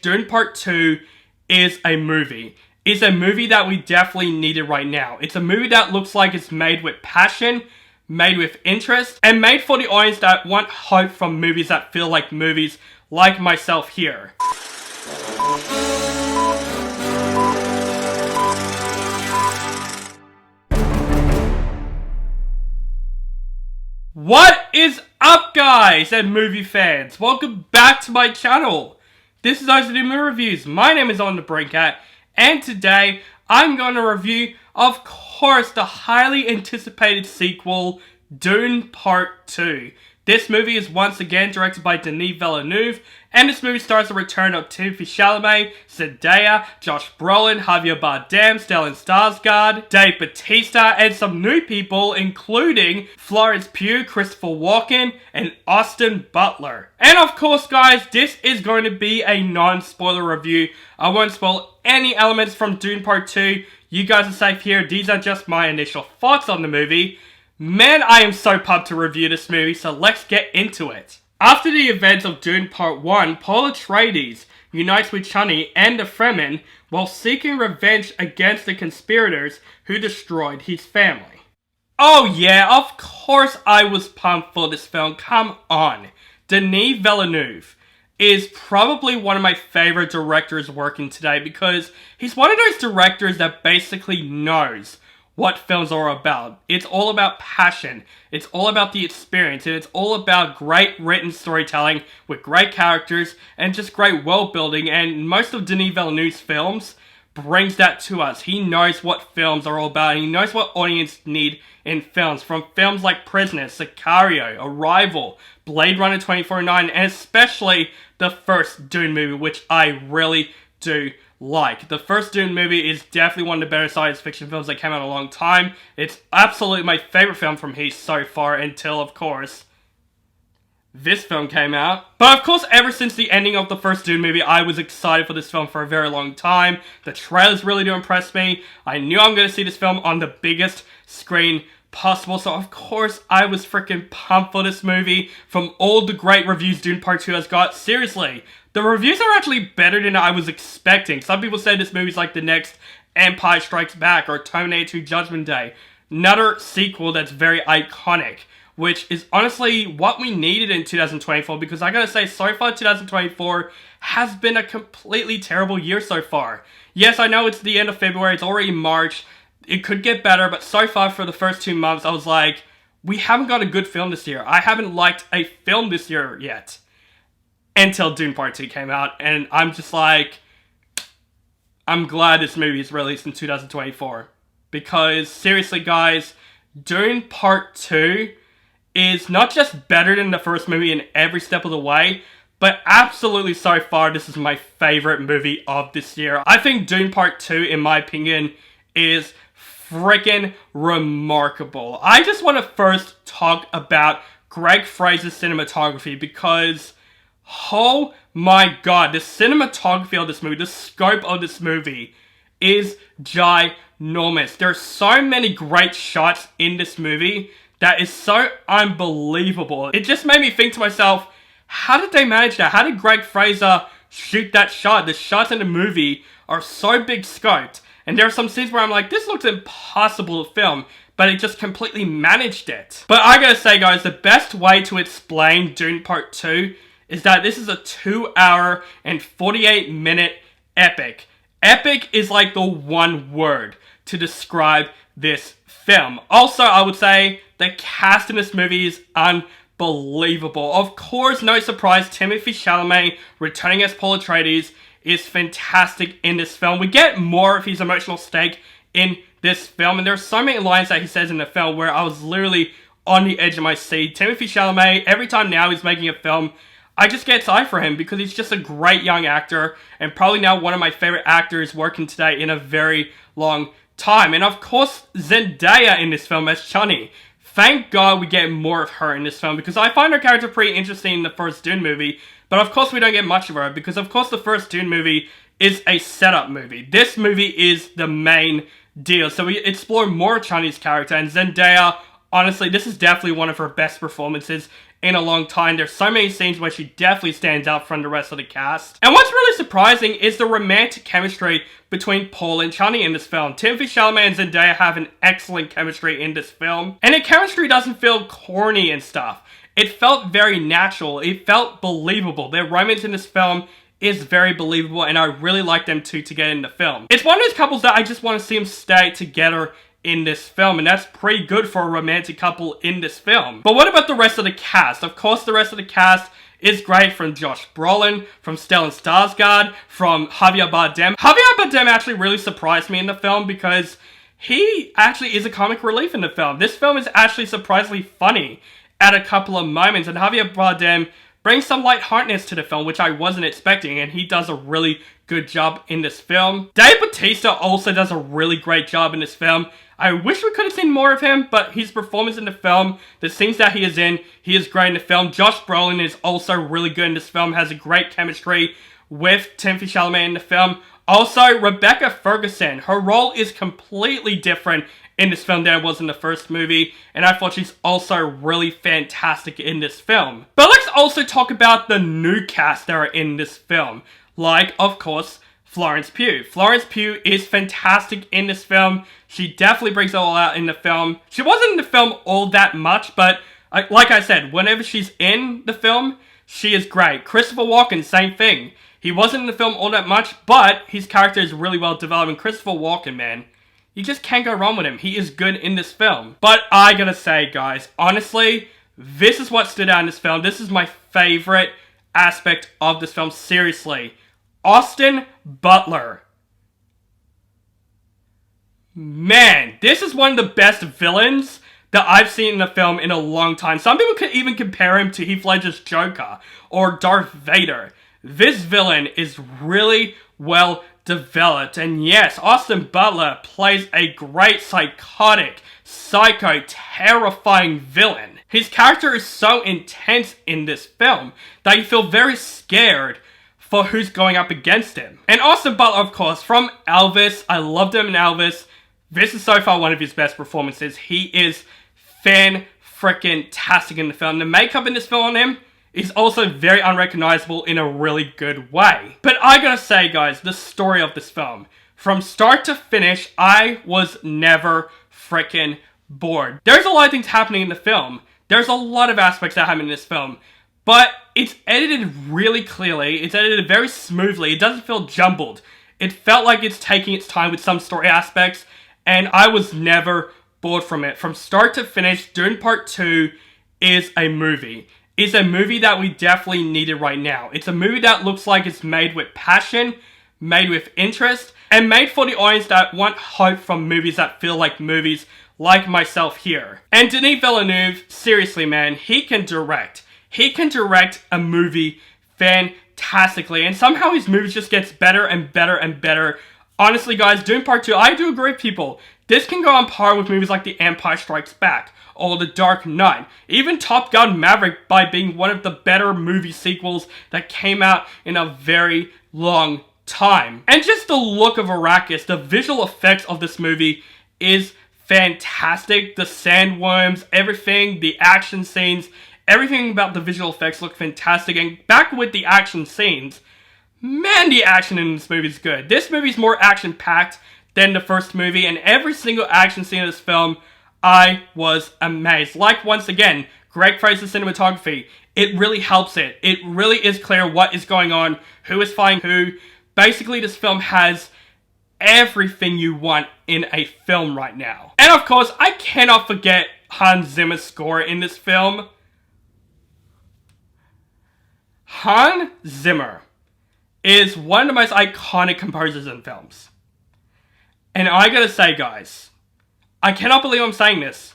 Dune Part 2 is a movie. It's a movie that we definitely needed right now. It's a movie that looks like it's made with passion, made with interest, and made for the audience that want hope from movies that feel like movies, like myself here. What is up, guys and movie fans? Welcome back to my channel. This is Movie Reviews. My name is On the Brinkat, and today I'm going to review, of course, the highly anticipated sequel, Dune Part 2. This movie is once again directed by Denis Villeneuve, and this movie stars the return of Timothée Chalamet, Zendaya, Josh Brolin, Javier Bardem, Stellan Skarsgård, Bautista, and some new people including Florence, Pugh, Christopher Walken, and Butler. And of course, guys, this is going to be a non-spoiler review. I won't spoil any elements from Dune Part 2. You guys are safe here. These are just my initial thoughts on the movie. Man, I am so pumped to review this movie, so let's get into it. After the events of Dune Part 1, Paul Atreides unites with Chani and the Fremen while seeking revenge against the conspirators who destroyed his family. Oh yeah, of course I was pumped for this film, come on. Denis Villeneuve is probably one of my favorite directors working today because he's one of those directors that basically knows what films are about. It's all about passion, it's all about the experience, and it's all about great written storytelling with great characters and just great world building, and most of Denis Villeneuve's films brings that to us. He knows what films are all about, and he knows what audience need in films, from films like Prisoners, Sicario, Arrival, Blade Runner 2049, and especially the first Dune movie, which I really do like. The first Dune movie is definitely one of the better science fiction films that came out in a long time. It's absolutely my favorite film from his so far until, of course, this film came out. But of course, ever since the ending of the first Dune movie, I was excited for this film for a very long time. The trailers really do impress me. I knew I'm going to see this film on the biggest screen possible, so of course I was freaking pumped for this movie. From all the great reviews Dune Part 2 has got, seriously, the reviews are actually better than I was expecting. Some people say this movie's like the next Empire Strikes Back or Terminator 2 Judgment Day. Another sequel that's very iconic, which is honestly what we needed in 2024, because I gotta say, so far 2024 has been a completely terrible year so far. Yes, I know it's the end of February, it's already March, it could get better, but so far for the first 2 months, I was like, we haven't got a good film this year. I haven't liked a film this year yet. Until Dune Part 2 came out, and I'm just like, I'm glad this movie is released in 2024. Because, seriously guys, Dune Part 2 is not just better than the first movie in every step of the way, but absolutely so far, this is my favorite movie of this year. I think Dune Part 2, in my opinion, is freaking remarkable. I just want to first talk about Greig Fraser's cinematography, because oh my god, the cinematography of this movie, the scope of this movie is ginormous. There are so many great shots in this movie that is so unbelievable. It just made me think to myself, how did they manage that? How did Greig Fraser shoot that shot? The shots in the movie are so big scoped, and there are some scenes where I'm like, this looks impossible to film, but it just completely managed it. But I gotta say guys, the best way to explain Dune Part 2 is that this is a 2-hour and 48-minute epic. Epic is like the one word to describe this film. Also, I would say the cast in this movie is unbelievable. Of course, no surprise, Timothée Chalamet returning as Paul Atreides is fantastic in this film. We get more of his emotional stake in this film, and there are so many lines that he says in the film where I was literally on the edge of my seat. Timothée Chalamet, every time now he's making a film, I just get excited for him because he's just a great young actor, and probably now one of my favorite actors working today in a very long time. And of course, Zendaya in this film as Chani. Thank God we get more of her in this film, because I find her character pretty interesting in the first Dune movie, but of course we don't get much of her, because of course the first Dune movie is a setup movie. This movie is the main deal, so we explore more of Chani's character, and Zendaya, honestly, this is definitely one of her best performances in a long time. There's so many scenes where she definitely stands out from the rest of the cast. And what's really surprising is the romantic chemistry between Paul and Chani in this film. Timothée Chalamet and Zendaya have an excellent chemistry in this film. And the chemistry doesn't feel corny and stuff. It felt very natural. It felt believable. Their romance in this film is very believable, and I really like them two together in the film. It's one of those couples that I just want to see them stay together in this film, and that's pretty good for a romantic couple in this film. But what about the rest of the cast? Of course, the rest of the cast is great, from Josh Brolin, from Stellan Skarsgård, from Javier Bardem. Javier Bardem actually really surprised me in the film because he actually is a comic relief in the film. This film is actually surprisingly funny at a couple of moments, and Javier Bardem brings some lightheartedness to the film, which I wasn't expecting, and he does a really good job in this film. Bautista also does a really great job in this film. I wish we could have seen more of him, but his performance in the film, the scenes that he is in, he is great in the film. Josh Brolin is also really good in this film, has a great chemistry with Timothée Chalamet in the film. Also, Rebecca Ferguson, her role is completely different in this film than it was in the first movie, and I thought she's also really fantastic in this film. But let's also talk about the new cast that are in this film, like, of course, Florence Pugh. Florence Pugh is fantastic in this film. She definitely brings it all out in the film. She wasn't in the film all that much, but like I said, whenever she's in the film, she is great. Christopher Walken, same thing. He wasn't in the film all that much, but his character is really well developed, and Christopher Walken, man, you just can't go wrong with him. He is good in this film. But I gotta say, guys, honestly, this is what stood out in this film. This is my favorite aspect of this film, seriously. Austin Butler. Man, this is one of the best villains that I've seen in a film in a long time. Some people could even compare him to Heath Ledger's Joker or Darth Vader. This villain is really well developed, and yes, Austin Butler plays a great psychotic, psycho, terrifying villain. His character is so intense in this film that you feel very scared for who's going up against him. And Austin Butler, of course, from Elvis. I loved him in Elvis. This is so far one of his best performances. He is fan-frickin-tastic in the film. The makeup in this film on him is also very unrecognizable in a really good way. But I gotta say, guys, the story of this film, from start to finish, I was never frickin' bored. There's a lot of things happening in the film. There's a lot of aspects that happen in this film. But it's edited really clearly. It's edited very smoothly. It doesn't feel jumbled. It felt like it's taking its time with some story aspects, and I was never bored from it. From start to finish, Dune Part 2 is a movie. It's a movie that we definitely needed right now. It's a movie that looks like it's made with passion, made with interest, and made for the audience that want hope from movies that feel like movies, like myself here. And Denis Villeneuve, seriously, man, he can direct. He can direct a movie fantastically, and somehow his movies just gets better and better and better. Honestly, guys, Dune Part 2, I do agree with people. This can go on par with movies like The Empire Strikes Back, or The Dark Knight, even Top Gun Maverick, by being one of the better movie sequels that came out in a very long time. And just the look of Arrakis, the visual effects of this movie is fantastic. The sandworms, everything, the action scenes, everything about the visual effects look fantastic. And back with the action scenes, man, the action in this movie is good. This movie is more action-packed than the first movie, and every single action scene in this film, I was amazed. Like, once again, Greg Fraser's cinematography, it really helps it. It really is clear what is going on, who is fighting who. Basically, this film has everything you want in a film right now. And of course, I cannot forget Hans Zimmer's score in this film. Hans Zimmer is one of the most iconic composers in films. And I gotta say, guys, I cannot believe I'm saying this.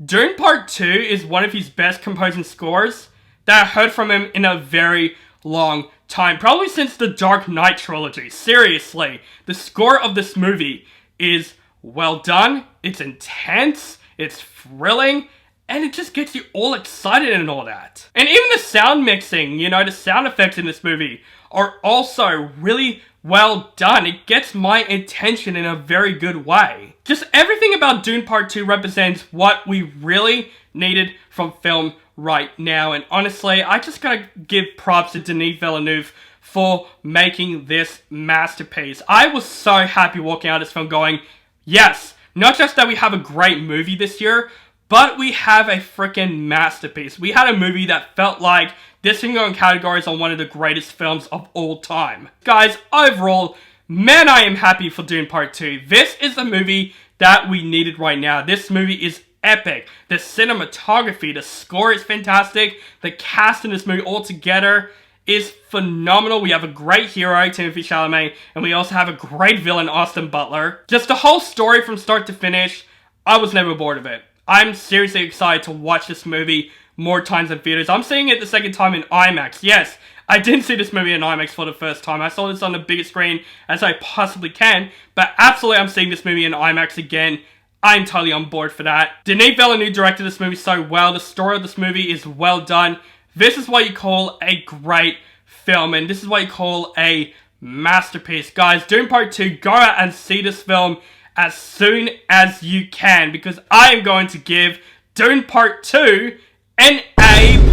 Dune Part 2 is one of his best composing scores that I heard from him in a very long time. Probably since the Dark Knight trilogy. Seriously, the score of this movie is well done, it's intense, it's thrilling, and it just gets you all excited and all that. And even the sound mixing, you know, the sound effects in this movie are also really well done. It gets my attention in a very good way. Just everything about Dune Part 2 represents what we really needed from film right now. And honestly, I just gotta give props to Denis Villeneuve for making this masterpiece. I was so happy walking out of this film going, yes, not just that we have a great movie this year, but we have a freaking masterpiece. We had a movie that felt like this can go in categories on one of the greatest films of all time. Guys, overall, man, I am happy for Dune Part 2. This is the movie that we needed right now. This movie is epic. The cinematography, the score is fantastic. The cast in this movie altogether is phenomenal. We have a great hero, Timothée Chalamet, and we also have a great villain, Austin Butler. Just the whole story from start to finish, I was never bored of it. I'm seriously excited to watch this movie more times in theaters. I'm seeing it the second time in IMAX. Yes, I didn't see this movie in IMAX for the first time. I saw this on the biggest screen as I possibly can, but absolutely I'm seeing this movie in IMAX again. I'm totally on board for that. Denis Villeneuve directed this movie so well. The story of this movie is well done. This is what you call a great film, and this is what you call a masterpiece. Guys, Dune Part 2, go out and see this film as soon as you can, because I am going to give Dune Part 2 an A+.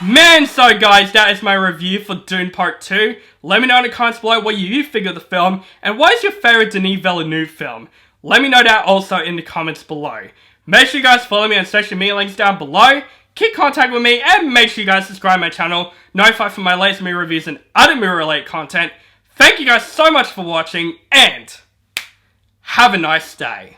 Man, so guys, that is my review for Dune Part 2. Let me know in the comments below what you think of the film, and what is your favourite Denis Villeneuve film? Let me know that also in the comments below. Make sure you guys follow me on social media links down below, keep contact with me, and make sure you guys subscribe to my channel, notify for my latest movie reviews and other movie related content. Thank you guys so much for watching, and have a nice day.